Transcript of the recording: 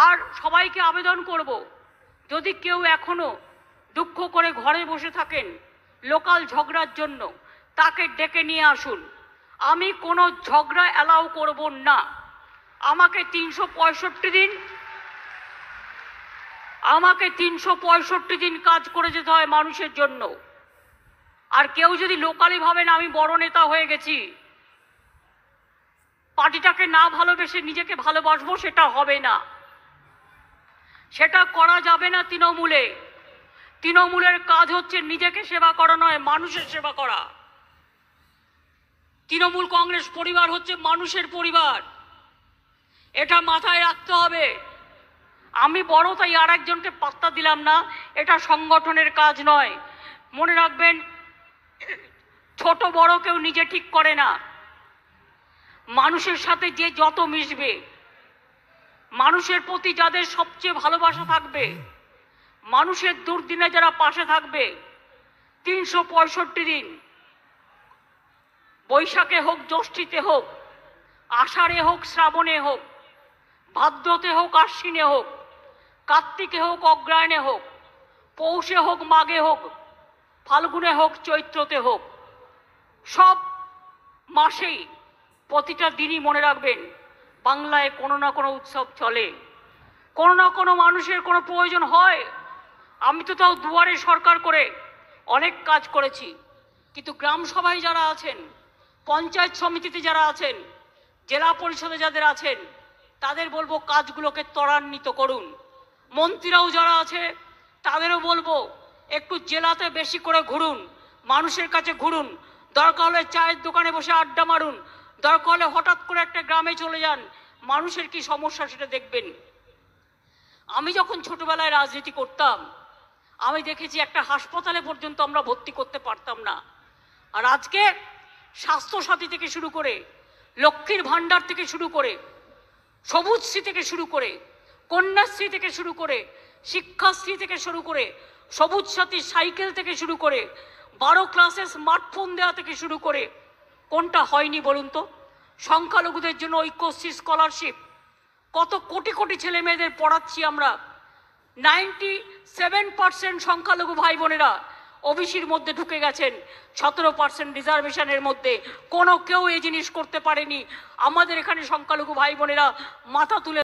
আর সবাইকে আবেদন করব, যদি কেউ এখনো দুঃখ করে ঘরে বসে থাকেন লোকাল ঝগড়ার জন্য, তাকে ডেকে নিয়ে আসুন। আমি কোনো ঝগড়া অ্যালাউ করব না। আমাকে 365 দিন কাজ করে যেতে হয় মানুষের জন্য। আর কেউ যদি লোকালি ভাবেন আমি বড় নেতা হয়ে গেছি, পার্টিটাকে না ভালোবেসে নিজেকে ভালোবাসবো, সেটা হবে না, সেটা করা যাবে না। তৃণমূলের কাজ হচ্ছে নিজেকে সেবা করা নয়, মানুষের সেবা করা। তৃণমূল কংগ্রেস পরিবার হচ্ছে মানুষের পরিবার, এটা মাথায় রাখতে হবে। আমি বড় তাই আর একজনকে পাত্তা দিলাম না, এটা সংগঠনের কাজ নয়। মনে রাখবেন, ছোট বড় কেউ নিজে ঠিক করে না। মানুষের সাথে যে যত মিশবে, মানুষের প্রতি যাদের সবচেয়ে ভালোবাসা থাকবে, মানুষের দুর্দিনে যারা পাশে থাকবে, 365 দিন, বৈশাখে হোক, জ্যৈষ্ঠীতে হোক, আষাঢ়ে হোক, শ্রাবণে হোক, ভাদ্রতে হোক, আশ্বিনে হোক, কার্তিকে হোক, অগ্রহায়ণে হোক, পৌষে হোক, মাঘে হোক, ফাল্গুনে হোক, চৈত্রতে হোক, সব মাসেই প্রতিটা দিনই মনে রাখবেন বাংলায় কোনো না কোনো উৎসব চলে, কোনো না কোনো মানুষের কোনো প্রয়োজন হয়। আমি তো তাও দুয়ারে সরকার করে অনেক কাজ করেছি, কিন্তু গ্রাম সভায় যারা আছেন, পঞ্চায়েত সমিতিতে যারা আছেন, জেলা পরিষদে যাদের আছেন, তাদের বলবো কাজগুলোকে ত্বরান্বিত করুন। মন্ত্রীরাও যারা আছে তাদেরও বলবো একটু জেলাতে বেশি করে ঘুরুন, মানুষের কাছে ঘুরুন, দরকার হলে চায়ের দোকানে বসে আড্ডা মারুন, দরকার হলে হঠাৎ করে একটা গ্রামে চলে যান, মানুষের কি সমস্যা সেটা দেখবেন। আমি যখন ছোটবেলায় রাজনীতি করতাম, আমি দেখেছি একটা হাসপাতালে পর্যন্ত আমরা ভর্তি করতে পারতাম না। আর আজকে স্বাস্থ্যসাথী থেকে শুরু করে, লক্ষ্মীর ভাণ্ডার থেকে শুরু করে, সবুজশ্রী থেকে শুরু করে, কন্যাশ্রী থেকে শুরু করে, শিক্ষাশ্রী থেকে শুরু করে, সবুজ সাথী সাইকেল থেকে শুরু করে, 12 ক্লাসে স্মার্টফোন দেওয়া থেকে শুরু করে, কোনটা হয়নি বলুন তো? সংখ্যালঘুদের জন্য ঐক্যশ্রী স্কলারশিপ, কত কোটি কোটি ছেলে মেয়েদের পড়াচ্ছি আমরা। 97% সংখ্যালঘু ভাই বোনেরা ওবিসির মধ্যে ঢুকে গেছেন, 17% রিজার্ভেশনের মধ্যে। কোনো কেউ এই জিনিস করতে পারেনি। আমাদের এখানে সংখ্যালঘু ভাই বোনেরা মাথা তুলে